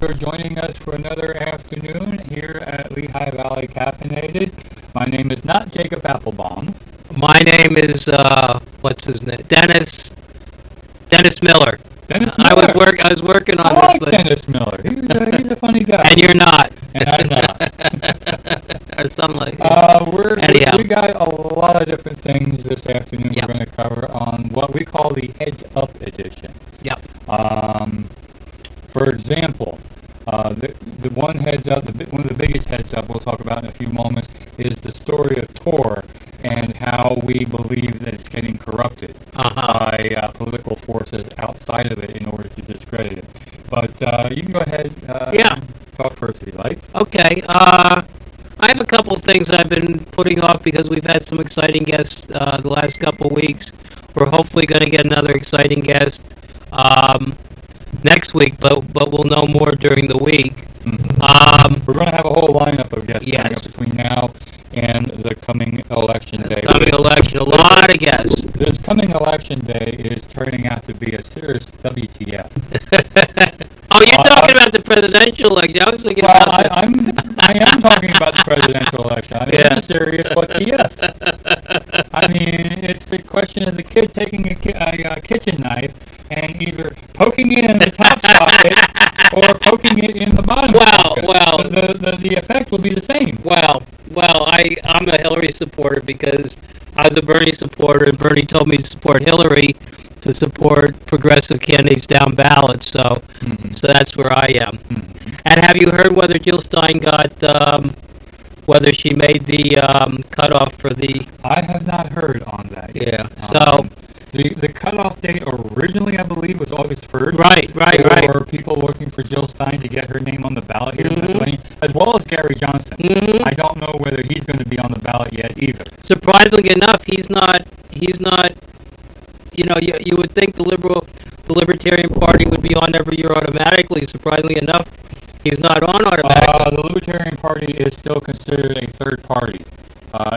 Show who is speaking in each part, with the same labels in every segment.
Speaker 1: for joining us for another afternoon here at Lehigh Valley Caffeinated. My name is not Jacob Applebaum.
Speaker 2: My name is what's his name? Dennis Miller.
Speaker 1: Dennis
Speaker 2: I
Speaker 1: Miller.
Speaker 2: was working on
Speaker 1: I
Speaker 2: this,
Speaker 1: like
Speaker 2: but
Speaker 1: Dennis Miller. He's a funny guy.
Speaker 2: and you're not,
Speaker 1: And I'm not.
Speaker 2: or something like that. Anyhow.
Speaker 1: We got a lot of different things this afternoon
Speaker 2: Yep.
Speaker 1: we're going to cover on what we call the Heads Up edition.
Speaker 2: Yep.
Speaker 1: For example, the one heads up, one of the biggest heads up we'll talk about in a few moments is the story of Tor and how we believe that it's getting corrupted by political forces outside of it in order to discredit it. But you can go ahead and talk first if you like.
Speaker 2: Okay. I have a couple of things I've been putting off because we've had some exciting guests the last couple of weeks. We're hopefully going to get another exciting guest next week, but we'll know more during the week.
Speaker 1: We're going to have a whole lineup of guests coming up
Speaker 2: Yes.
Speaker 1: between now and the coming election day.
Speaker 2: A lot of guests.
Speaker 1: This coming election day is turning out to be a serious WTF.
Speaker 2: Oh, you're talking about the presidential election. I was thinking
Speaker 1: Well,
Speaker 2: about
Speaker 1: I am talking about the presidential election. I mean,
Speaker 2: Yeah.
Speaker 1: it's serious WTF. I mean, it's the question of the kid taking a kitchen knife and either poking it in the top socket or poking it in the bottom socket.
Speaker 2: Well.
Speaker 1: The effect will be the same.
Speaker 2: Well, I'm a Hillary supporter because I was a Bernie supporter, and Bernie told me to support Hillary to support progressive candidates down ballot. So that's where I am. And have you heard whether Jill Stein got, whether she made the cutoff for the?
Speaker 1: I have not heard on that yet.
Speaker 2: Yeah. So.
Speaker 1: The cutoff date originally, I believe, was August 1st.
Speaker 2: Right.
Speaker 1: For people looking for Jill Stein to get her name on the ballot here in Pennsylvania, as well as Gary Johnson. I don't know whether he's going to be on the ballot yet either.
Speaker 2: Surprisingly enough, he's not. You know, you would think the Libertarian Party would be on every year automatically. Surprisingly enough, he's not on automatically.
Speaker 1: The Libertarian Party is still considered a third party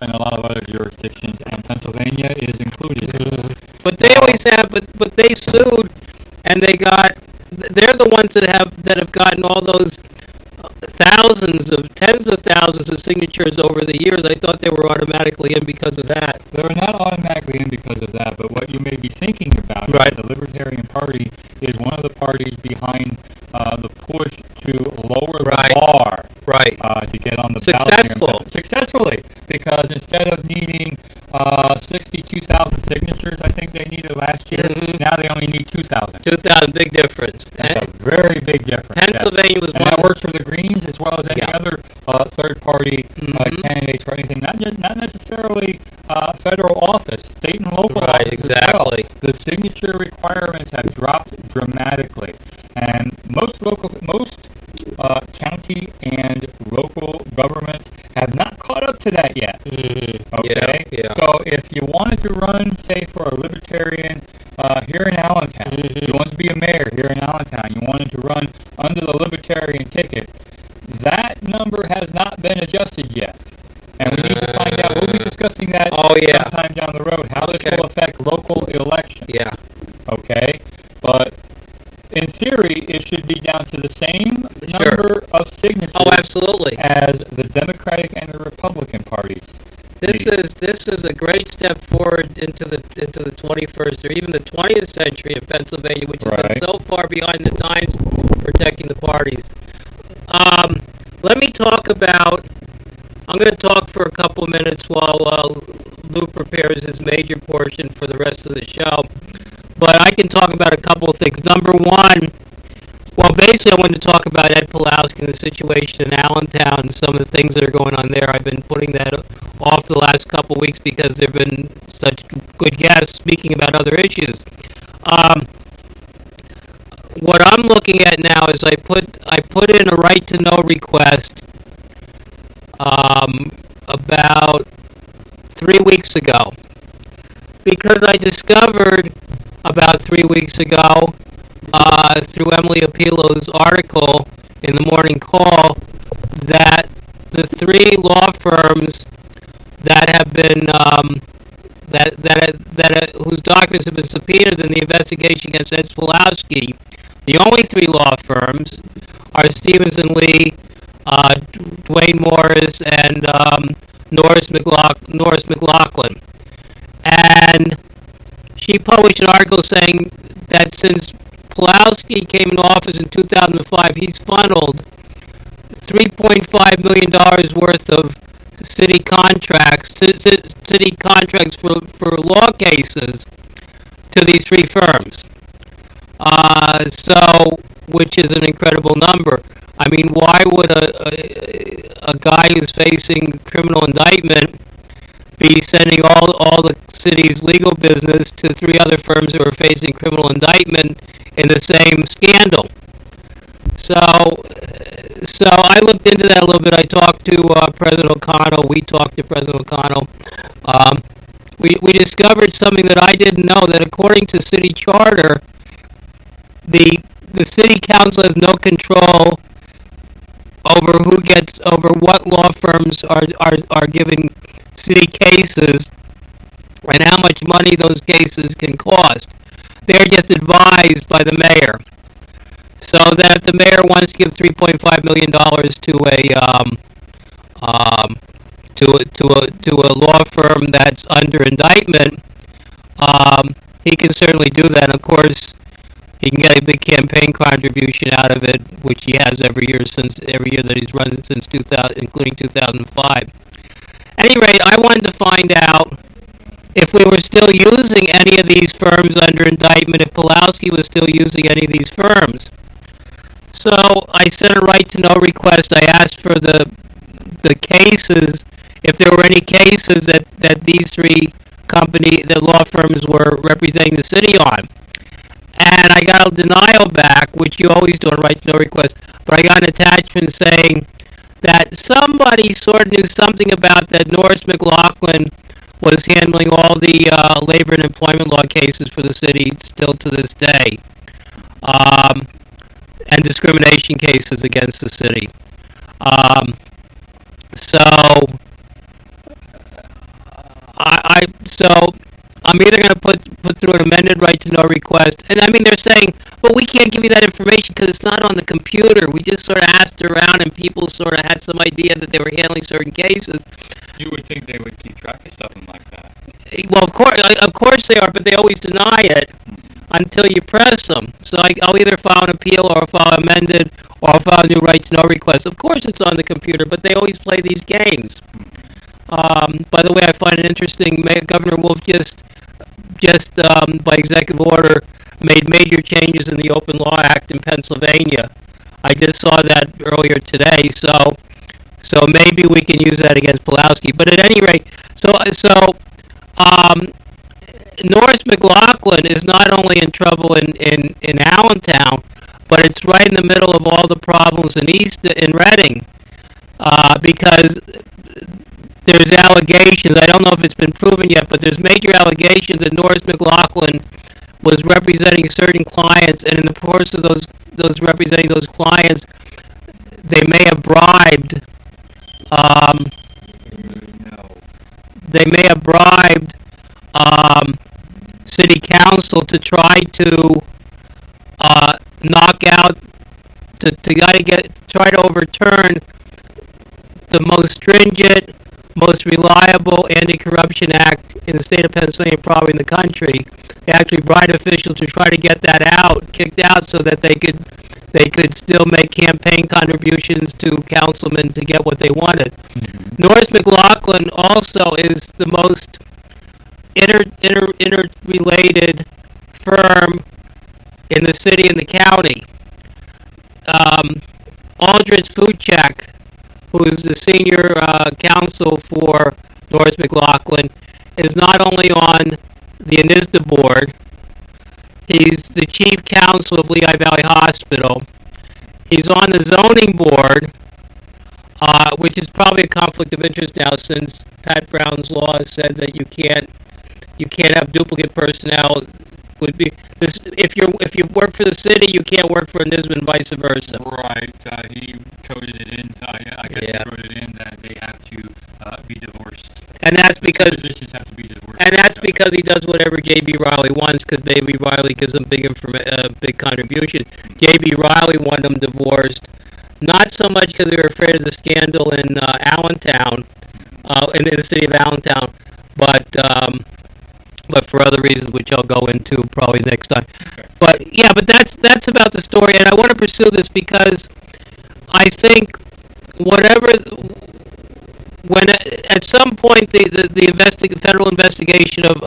Speaker 1: in a lot of other jurisdictions, and Pennsylvania is included.
Speaker 2: But they always have. But they sued, and they got. They're the ones that have gotten all those tens of thousands of signatures over the years. I thought they were automatically in because of that.
Speaker 1: They were not automatically in because of that, but what you may be thinking about is the Libertarian Party is one of the parties behind the push to lower the bar to get on the ballot. Successfully, because instead of needing 62,000 signatures, I think they needed last year, now they only need 2,000.
Speaker 2: 2,000, big difference.
Speaker 1: That's a very big difference.
Speaker 2: Pennsylvania was
Speaker 1: and
Speaker 2: one.
Speaker 1: That works for the Greens as well as any other third-party candidates for anything, not necessarily federal office, state and local office.
Speaker 2: Exactly.
Speaker 1: As well. The signature requirements have dropped dramatically, and most county and local governments have not caught up to that yet. Okay?
Speaker 2: Yeah.
Speaker 1: So if you wanted to run, say, for a Libertarian here in Allentown, you wanted to be a mayor here in Allentown, you wanted to run under the Libertarian ticket, that number has not been adjusted yet. And we need to find out. We'll be discussing that sometime down the road, how this will affect local elections.
Speaker 2: Yeah.
Speaker 1: Okay? But in theory, it should be down to the same number of signatures
Speaker 2: absolutely.
Speaker 1: As the Democratic and the Republican parties.
Speaker 2: This is a great step forward into the 21st or even the 20th century in Pennsylvania, which has been so far behind the times protecting the parties. Let me talk about. I'm going to talk for a couple of minutes while Lou prepares his major portion for the rest of the show. But I can talk about a couple of things. Number one, well, basically I wanted to talk about Ed Pulowski and the situation in Allentown and some of the things that are going on there. I've been putting that off the last couple of weeks because there have been such good guests speaking about other issues. What I'm looking at now is I put in a right to know request about 3 weeks ago because I discovered about 3 weeks ago through Emily Apilo's article in the Morning Call that the three law firms that have been whose documents have been subpoenaed in the investigation against Ed Pulowski, The only three law firms are Stevens and Lee, Dwayne Morris, and Norris McLaughlin. And she published an article saying that since Pulowski came into office in 2005, he's funneled $3.5 million worth of city contracts for law cases to these three firms. Which is an incredible number. I mean, why would a guy who's facing criminal indictment be sending all the city's legal business to three other firms who are facing criminal indictment in the same scandal? So I looked into that a little bit. I talked to President O'Connell. We talked to President O'Connell. We discovered something that I didn't know, that according to city charter, the city council has no control over what law firms are giving city cases and how much money those cases can cost. They're just advised by the mayor. So that if the mayor wants to give $3.5 million to a law firm that's under indictment, he can certainly do that. And of course, he can get a big campaign contribution out of it, which he has every year that he's run since 2000, including 2005. At any rate, I wanted to find out if we were still using any of these firms under indictment, if Pulowski was still using any of these firms. So I sent a right-to-know request. I asked for the cases, if there were any cases that these three the law firms were representing the city on. And I got a denial back, which you always do on right-to-know request, but I got an attachment saying that somebody sort of knew something about that Norris McLaughlin was handling all the labor and employment law cases for the city still to this day, and discrimination cases against the city. So I'm either going to put through an amended right-to-know request, and I mean they're saying, well, we can't give you that information because it's not on the computer. We just sort of asked around, and people sort of had some idea that they were handling certain cases.
Speaker 1: You would think they would keep track of something like that.
Speaker 2: Well, of course they are, but they always deny it until you press them. So I'll either file an appeal or file amended or I'll file a new right-to-know request. Of course it's on the computer, but they always play these games. By the way, I find it interesting, Governor Wolf just by executive order made major changes in the Open Law Act in Pennsylvania. I just saw that earlier today, so maybe we can use that against Pulowski. But at any rate, Norris McLaughlin is not only in trouble in Allentown, but it's right in the middle of all the problems in Reading, because there's allegations. I don't know if it's been proven yet, but there's major allegations that Norris McLaughlin was representing certain clients, and in the course of those representing those clients, they may have bribed. They may have bribed city council to try to knock out, try to overturn the most stringent, most reliable anti-corruption act in the state of Pennsylvania, probably in the country. They actually bribed officials to try to get that kicked out, so that they could still make campaign contributions to councilmen to get what they wanted. Mm-hmm. Norris McLaughlin also is the most interrelated firm in the city and the county. Aldrich Fuchek, who is the senior counsel for Norris McLaughlin, is not only on the ANISDA board, he's the chief counsel of Lehigh Valley Hospital. He's on the zoning board, which is probably a conflict of interest now, since Pat Brown's law said that you can't have duplicate personnel. Would be this if you work for the city, you can't work for ANISDA and vice versa.
Speaker 1: Right. He coded it in. I guess he wrote it in that they have to be divorced.
Speaker 2: And that's because
Speaker 1: positions have to be his word.
Speaker 2: and that's because he does whatever J.B. Riley wants, because J.B. Riley gives him big contribution. J.B. Riley wanted them divorced, not so much because they were afraid of the scandal in Allentown, in the city of Allentown, but for other reasons, which I'll go into probably next time.
Speaker 1: Okay.
Speaker 2: But yeah, but that's about the story, and I want to pursue this because I think when at some point the federal investigation of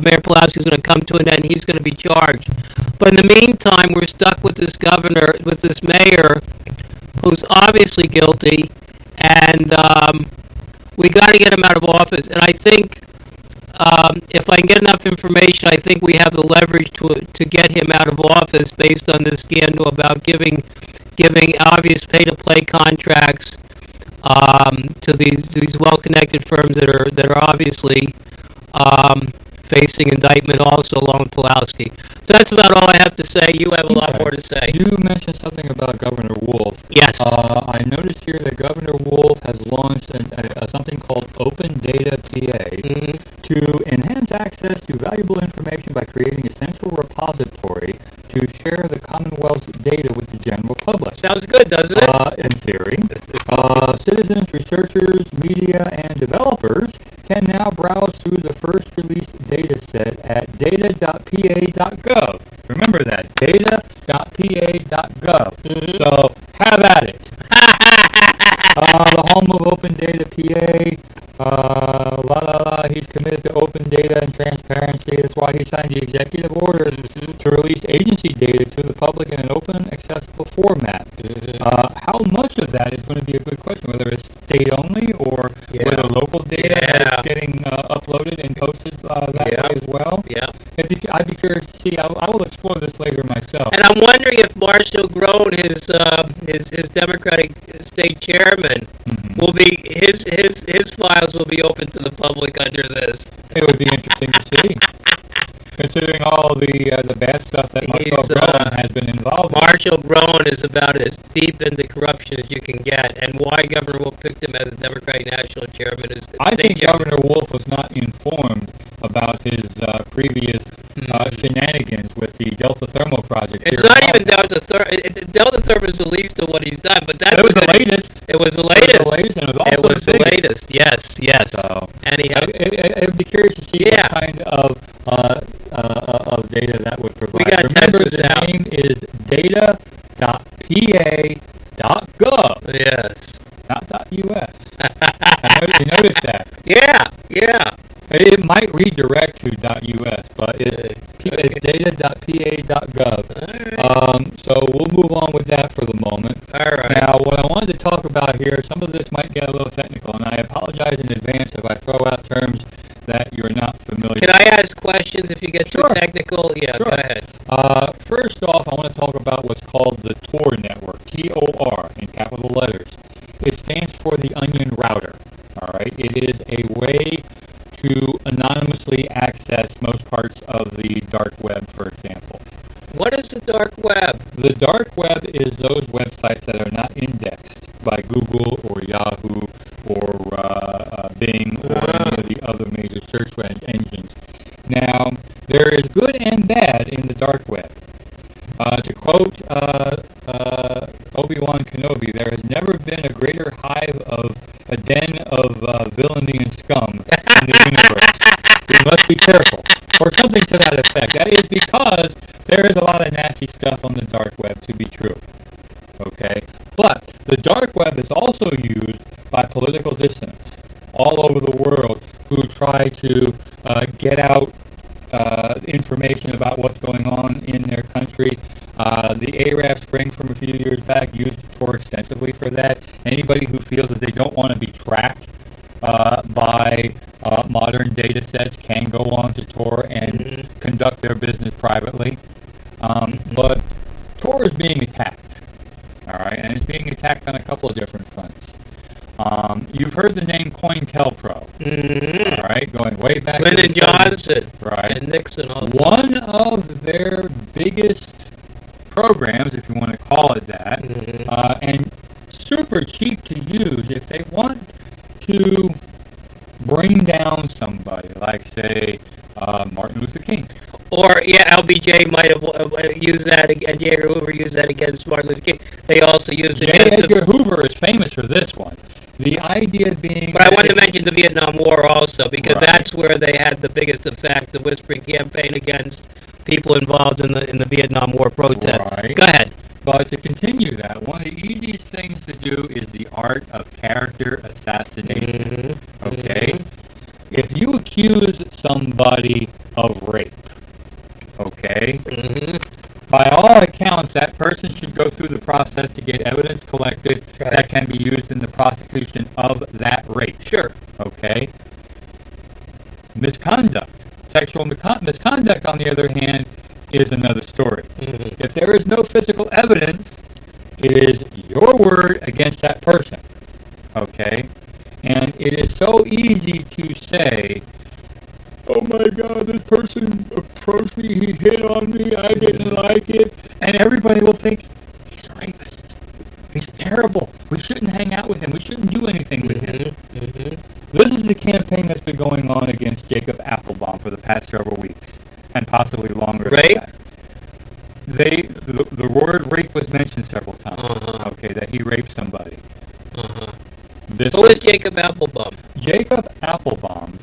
Speaker 2: Mayor Pulaski is going to come to an end, he's going to be charged. But in the meantime, we're stuck with this mayor, who's obviously guilty, and we got to get him out of office. And I think if I can get enough information, I think we have the leverage to get him out of office based on this scandal about giving obvious pay-to-play contracts to these well-connected firms that are obviously facing indictment also along with Pulaski. So that's about all I have to say. You have a lot more to say.
Speaker 1: You mentioned something about Governor Wolf.
Speaker 2: Yes.
Speaker 1: I noticed here that Governor Wolf has launched something called Open Data PA to enhance access to valuable information by creating a central repository to share the Commonwealth's data with the general public.
Speaker 2: Sounds good, doesn't it?
Speaker 1: In theory. Citizens, researchers, media, and developers can now browse through the first released data set at data.pa.gov. Remember that, data.pa.gov. So have at it. The home of Open Data PA. He's committed to open data and transparency. That's why he signed the executive order to release agency data to the public in an open, accessible format. How much of that is going to be a good question, whether it's state only or whether local data is getting uploaded and posted that way as well. Yeah. I'd be curious to see. I will explore this later myself.
Speaker 2: And I'm wondering if Marshall Groen, his Democratic state chairman, will be his files will be open to the public under this.
Speaker 1: It would be interesting to see, considering all the bad stuff that Marshall Groen has been involved in.
Speaker 2: Marshall Groen is about as deep into corruption as you can get, and why Governor Wolf picked him as a Democratic national chairman is.
Speaker 1: I think Governor Wolf was not informed about his previous shenanigans with the Delta Thermal project.
Speaker 2: It's not even Delta Thermal. Delta Thermal is the least of what he's done, but that's
Speaker 1: it was the latest.
Speaker 2: It was the latest.
Speaker 1: It was the latest, and
Speaker 2: it was the latest. Yes.
Speaker 1: So,
Speaker 2: anyhow,
Speaker 1: I'd be curious to see what kind of data that would provide.
Speaker 2: We got to test this out.
Speaker 1: The name is data.pa.gov.
Speaker 2: Yes.
Speaker 1: Not .us. You noticed that?
Speaker 2: Yeah.
Speaker 1: It might redirect to .us, but it's data.pa.gov. So we'll move on with that for the moment.
Speaker 2: All right.
Speaker 1: Now, what I wanted to talk about here, some of this might get a little technical, and I apologize in advance if I throw out terms that you're not familiar with.
Speaker 2: Can I ask questions if you get too technical? Yeah,
Speaker 1: sure.
Speaker 2: Go ahead.
Speaker 1: First off, I want to talk about what's called the Tor network, T-O-R, in capital letters. It stands for the Onion Router. All right. It is a way to anonymously access most parts of the dark web, for example.
Speaker 2: What is the dark web?
Speaker 1: The dark web is those websites that are not indexed by Google or Yahoo or Bing or any of the other major search engines. Now, there is good and bad in the dark web. To quote Obi-Wan Kenobi, there has never been a greater hive of a den of villainy and scum in the universe. We must be careful, or something to that effect. That is because there is a lot of nasty stuff on the dark web to be true. Okay? But the dark web is also used by political dissidents all over the world who try to get out information about what's going on in their country. The Arab Spring from a few years back used Tor extensively for that. Anybody who feels that they don't want to be tracked by modern data sets can go on to Tor and conduct their business privately. But Tor is being attacked, all right, and it's being attacked on a couple of different fronts. You've heard the name COINTELPRO, all right, going way back.
Speaker 2: Lyndon Johnson,
Speaker 1: right,
Speaker 2: and Nixon also.
Speaker 1: One of their biggest programs, if you want to call it that, and super cheap to use if they want to bring down somebody, like, say, Martin Luther King.
Speaker 2: Or, yeah, LBJ might have used that, and J. Edgar Hoover used that against Martin Luther King. They also used it
Speaker 1: J.
Speaker 2: against...
Speaker 1: Edgar Hoover is famous for this one. The idea being...
Speaker 2: But I wanted to mention the Vietnam War also, because
Speaker 1: Right.
Speaker 2: that's where they had the biggest effect, the whispering campaign against people involved in the Vietnam War protest.
Speaker 1: Right.
Speaker 2: Go ahead.
Speaker 1: But to continue that, one of the easiest things to do is the art of character assassination.
Speaker 2: Mm-hmm.
Speaker 1: Okay?
Speaker 2: Mm-hmm.
Speaker 1: If you accuse somebody of rape, okay,
Speaker 2: Mm-hmm.
Speaker 1: by all accounts, that person should go through the process to get evidence collected
Speaker 2: Right.
Speaker 1: that can be used in the prosecution of that rape.
Speaker 2: Sure.
Speaker 1: Okay? Misconduct. Sexual misconduct, on the other hand, is another story.
Speaker 2: Mm-hmm.
Speaker 1: If there is no physical evidence, it is your word against that person. Okay? And it is so easy to say, oh my God, this person approached me, he hit on me, I didn't like it. And everybody will think, he's a rapist. He's terrible. We shouldn't hang out with him. We shouldn't do anything with him.
Speaker 2: Mm-hmm.
Speaker 1: This is the campaign that's been going on against Jacob Applebaum for the past several weeks, and possibly longer
Speaker 2: Rape?
Speaker 1: than that. The word rape was mentioned several times.
Speaker 2: Uh-huh.
Speaker 1: Okay, that he raped somebody.
Speaker 2: Uh-huh.
Speaker 1: This
Speaker 2: Who is Jacob Applebaum?
Speaker 1: Jacob Applebaum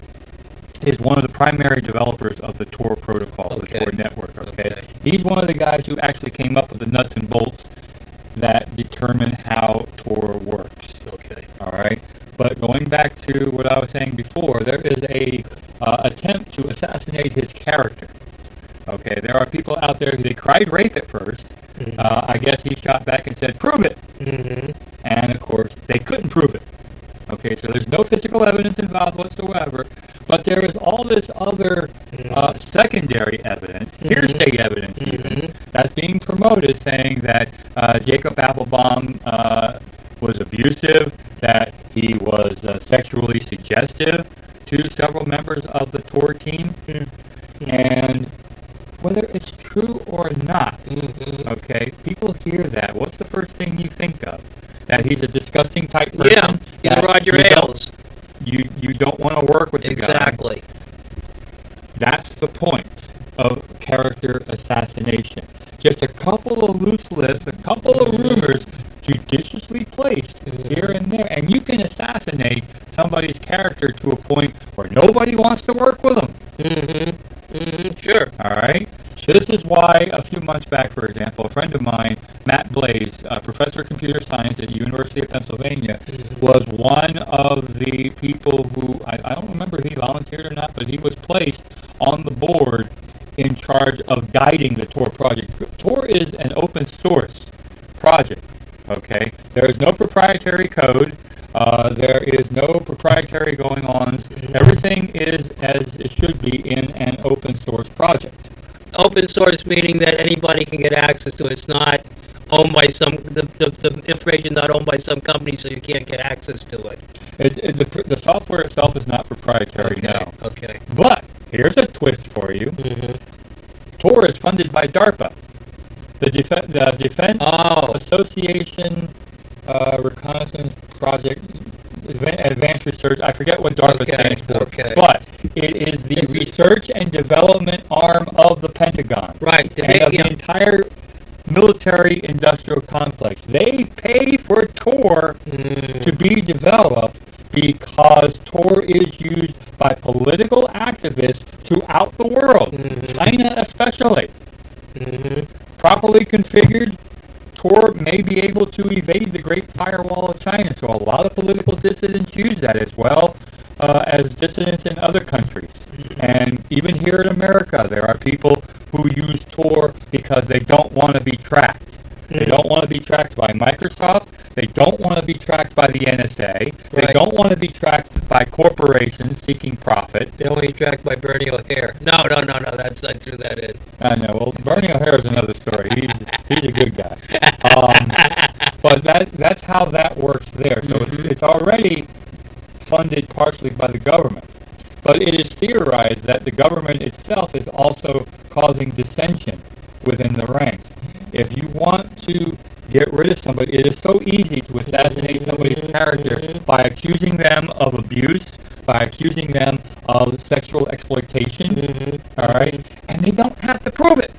Speaker 1: is one of the primary developers of the Tor protocol,
Speaker 2: Okay.
Speaker 1: the Tor network.
Speaker 2: Okay.
Speaker 1: He's one of the guys who actually came up with the nuts and bolts that determine how Tor works.
Speaker 2: Okay.
Speaker 1: All right. But going back to what I was saying before, there is a attempt to assassinate his character. Okay. There are people out there who they cried rape at first.
Speaker 2: Mm-hmm.
Speaker 1: I guess he shot back and said, "Prove it."
Speaker 2: Mm-hmm.
Speaker 1: And of course, they couldn't prove it. Okay, so there's no physical evidence involved whatsoever, but there is all this other secondary evidence, hearsay evidence even, that's being promoted, saying that Jacob Applebaum was abusive, that he was sexually suggestive to several members of the Tor team, and whether it's true or not, okay, people hear that. What's the first thing you think of? That he's a disgusting type person?
Speaker 2: Yeah, he's Roger Ailes.
Speaker 1: You don't want to work with the guy.
Speaker 2: Exactly.
Speaker 1: That's the point of character assassination. Just a couple of loose lips, a couple of rumors judiciously placed here and there, and you can assassinate somebody's character to a point where nobody wants to work with them.
Speaker 2: Sure.
Speaker 1: All right? This is why a few months back, for example, a friend of mine, Matt Blaze, a professor of computer science at the University of Pennsylvania, was one of the people who, I don't remember if he volunteered or not, but he was placed on the board in charge of guiding the Tor project. Tor is an open source project, okay? There is no proprietary code. There is no proprietary going on. Everything is as it should be in an open source project.
Speaker 2: Open source meaning that anybody can get access to it. It's not owned by the information not owned by some company, so you can't get access to it.
Speaker 1: The software itself is not proprietary now.
Speaker 2: Okay.
Speaker 1: But here's a twist for you. Tor is funded by DARPA, the Defense Association Reconnaissance Project Advanced Research. I forget what DARPA stands for, but it is the research and development arm of the Pentagon,
Speaker 2: Right.
Speaker 1: and of the entire military-industrial complex. They pay for Tor to be developed because Tor is used by political activists throughout the world, China especially. Properly configured, Tor may be able to evade the Great Firewall of China. So a lot of political dissidents use that as well as dissidents in other countries. And even here in America, there are people who use Tor because they don't want to be tracked. They don't want to be tracked by Microsoft. They don't want to be tracked by the NSA. They don't want to be tracked by corporations seeking profit.
Speaker 2: They don't want to be tracked by Bernie O'Hare. No. I threw that in.
Speaker 1: I know. Well, Bernie O'Hare is another story. He's a good guy. But that's how that works there. So it's already funded partially by the government. But it is theorized that the government itself is also causing dissension within the ranks. If you want to get rid of somebody, it is so easy to assassinate somebody's character by accusing them of abuse, by accusing them of sexual exploitation. All right, and they don't have to prove it.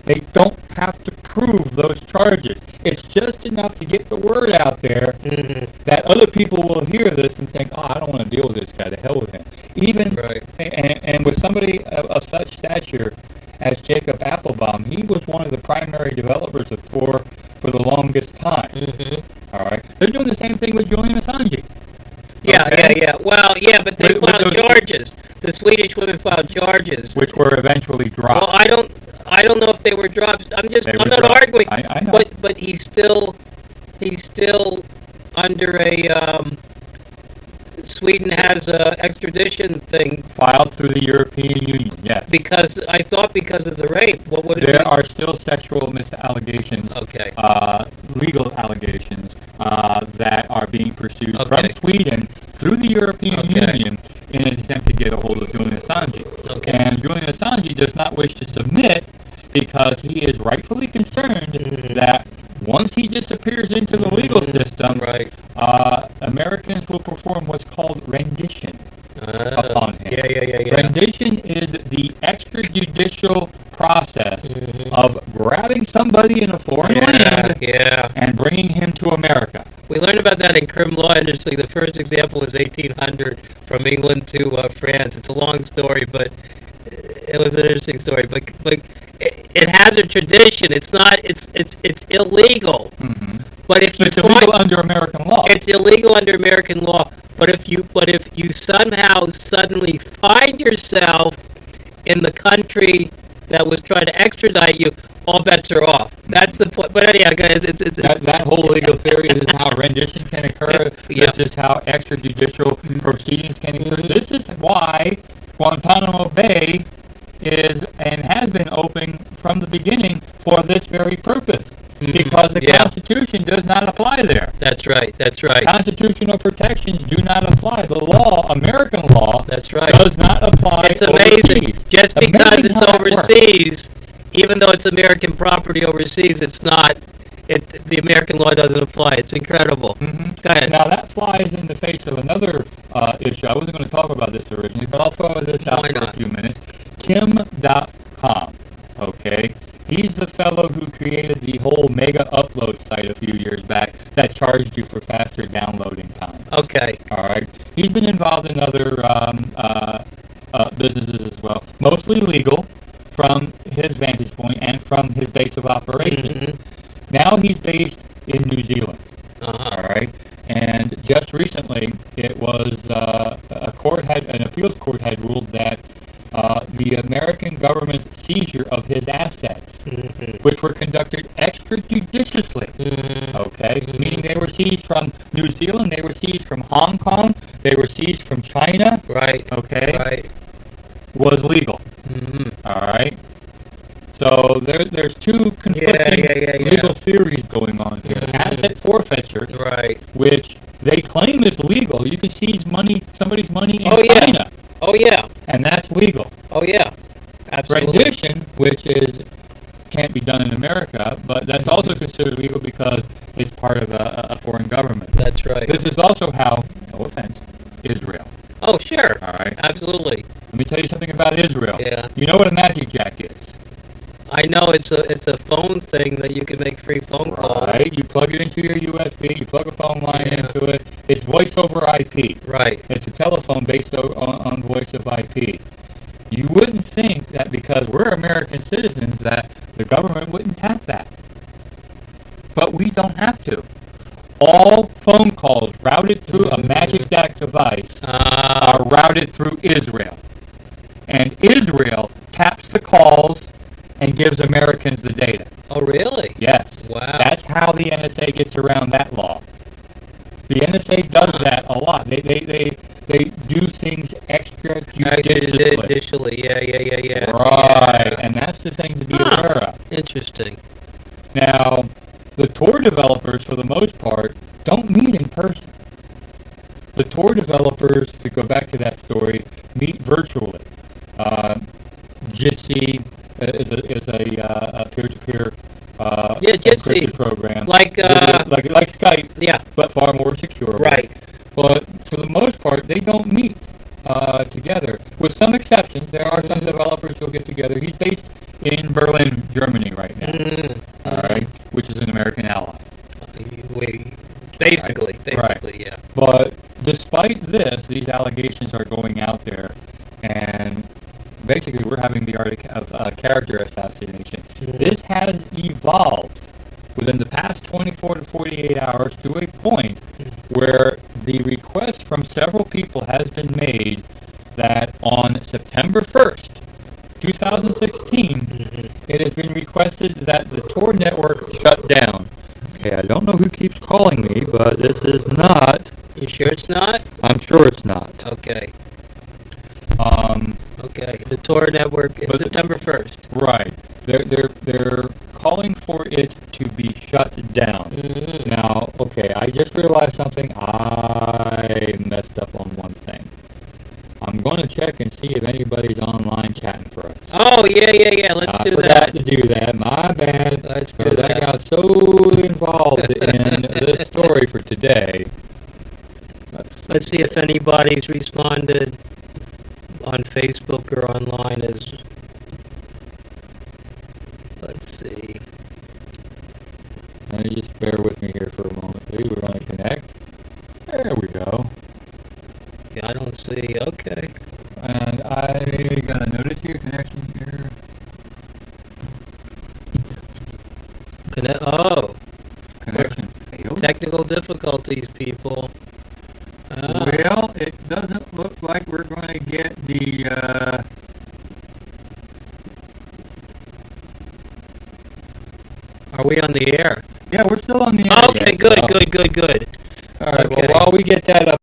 Speaker 1: They don't have to prove those charges. It's just enough to get the word out there that other people will hear this and think, "Oh, I don't want to deal with this guy. The hell with him." Even and with somebody of such stature as Jacob Applebaum, he was one of the primary developers of Tor for the longest time. All right, they're doing the same thing with Julian Assange.
Speaker 2: Yeah. Well, yeah, but they filed charges. The Swedish women filed charges,
Speaker 1: which were eventually dropped.
Speaker 2: Well, I don't know if they were dropped. I'm not arguing.
Speaker 1: I know.
Speaker 2: But he's still under a Sweden has a extradition thing
Speaker 1: filed through the European Union. Yes.
Speaker 2: Because I thought because of the rape. What would it
Speaker 1: there
Speaker 2: be?
Speaker 1: are still sexual allegations.
Speaker 2: Okay.
Speaker 1: Legal allegations that are being pursued from Sweden through the European Union in an attempt to get a hold of Julian Assange.
Speaker 2: Okay.
Speaker 1: And Julian Assange does not wish to submit because he is rightfully concerned that once he disappears into the legal system, Americans will perform what's called rendition upon him.
Speaker 2: Yeah.
Speaker 1: Rendition is the extrajudicial process of grabbing somebody in a foreign land and bringing him to America.
Speaker 2: We learned about that in crim law industry. The first example was 1800 from England to France. It's a long story, but it was an interesting story. But it has a tradition. It's not. It's illegal. But if you
Speaker 1: it's illegal under American law.
Speaker 2: It's illegal under American law. But if you somehow suddenly find yourself in the country that was trying to extradite you, all bets are off. That's the point. But anyhow, guys,
Speaker 1: that whole legal theory is how rendition can occur. This is how extrajudicial proceedings can occur. This is why Guantanamo Bay is and has been open from the beginning for this very purpose. Because the Constitution does not apply there.
Speaker 2: That's right.
Speaker 1: Constitutional protections do not apply. The law, American law,
Speaker 2: does
Speaker 1: not apply.
Speaker 2: It's amazing.
Speaker 1: Overseas.
Speaker 2: Just because it's overseas, even though it's American property overseas, it's not. The American law doesn't apply. It's incredible. Go ahead.
Speaker 1: Now that flies in the face of another issue. I wasn't going to talk about this originally, but I'll throw this out for a few minutes. Kim.com. Okay. He's the fellow who created the whole mega upload site a few years back that charged you for faster downloading time.
Speaker 2: Okay.
Speaker 1: All right. He's been involved in other businesses as well, mostly legal from his vantage point and from his base of operations. Now he's based in New Zealand. All right. And just recently, it was an appeals court had ruled that the American government's seizure of his assets, which were conducted extrajudiciously, meaning they were seized from New Zealand, they were seized from Hong Kong, they were seized from China, was legal. All right. So there's two conflicting legal theories going on here. Asset forfeiture, which they claim is legal. You can seize somebody's money in China. And that's legal.
Speaker 2: Absolutely.
Speaker 1: Rendition, which can't be done in America, but that's also considered legal because it's part of a foreign government.
Speaker 2: That's right.
Speaker 1: This is also how, no offense, Israel.
Speaker 2: Oh, sure.
Speaker 1: All right.
Speaker 2: Absolutely.
Speaker 1: Let me tell you something about Israel.
Speaker 2: Yeah.
Speaker 1: You know what a magic jack is?
Speaker 2: I know it's a phone thing that you can make free phone calls.
Speaker 1: Right. You plug it into your USB. You plug a phone line into it. It's voice over IP.
Speaker 2: Right.
Speaker 1: It's a telephone based on voice of IP. You wouldn't think that because we're American citizens that the government wouldn't have that. But we don't have to. All phone calls routed through a magic jack device are routed through Israel. And Israel taps the calls and gives Americans the data.
Speaker 2: Oh, really?
Speaker 1: Yes.
Speaker 2: Wow.
Speaker 1: That's how the NSA gets around that law. The NSA does that a lot. They do things extrajudicially.
Speaker 2: Yeah.
Speaker 1: Right. And that's the thing to be aware of.
Speaker 2: Interesting.
Speaker 1: Now, the Tor developers, for the most part, don't meet in person. The Tor developers, to go back to that story, meet virtually. Jitsi is a peer-to-peer
Speaker 2: Jitsi
Speaker 1: program,
Speaker 2: like
Speaker 1: like Skype,
Speaker 2: yeah,
Speaker 1: but far more secure.
Speaker 2: Right.
Speaker 1: But for the most part, they don't meet together. With some exceptions, there are some developers who'll get together. He's based in Berlin, Germany right now, all right, which is an American ally.
Speaker 2: Basically,
Speaker 1: Right.
Speaker 2: yeah.
Speaker 1: But despite this, these allegations are going out there, and basically we're having the art of character assassination. This has evolved within the past 24 to 48 hours to a point where the request from several people has been made that on September 1st, 2016, it has been requested that the Tor network shut down. Okay, I don't know who keeps calling me, but this is not.
Speaker 2: You sure it's not?
Speaker 1: I'm sure it's not.
Speaker 2: Okay. Okay. The Tor network is September 1st.
Speaker 1: Right. They're calling for it to be shut down. Now, okay, I just realized something. I messed up on one thing. I'm going to check and see if anybody's online chatting for us.
Speaker 2: Oh, yeah. Let's do that.
Speaker 1: I forgot to do that. My bad.
Speaker 2: Let's do that.
Speaker 1: I got so involved in this story for today.
Speaker 2: Let's see if anybody's responded on Facebook or online. Let's see.
Speaker 1: Just bear with me here for a moment, please. We're going to connect. There we go.
Speaker 2: Yeah, I don't see. Okay.
Speaker 1: And I got a notice here, connection here. Connection failed.
Speaker 2: Technical difficulties, people.
Speaker 1: Well, it doesn't look like we're going to get the.
Speaker 2: Are we on the air?
Speaker 1: Yeah, we're still on the air.
Speaker 2: Okay, good.
Speaker 1: All right.
Speaker 2: Okay.
Speaker 1: Well, while we get that up.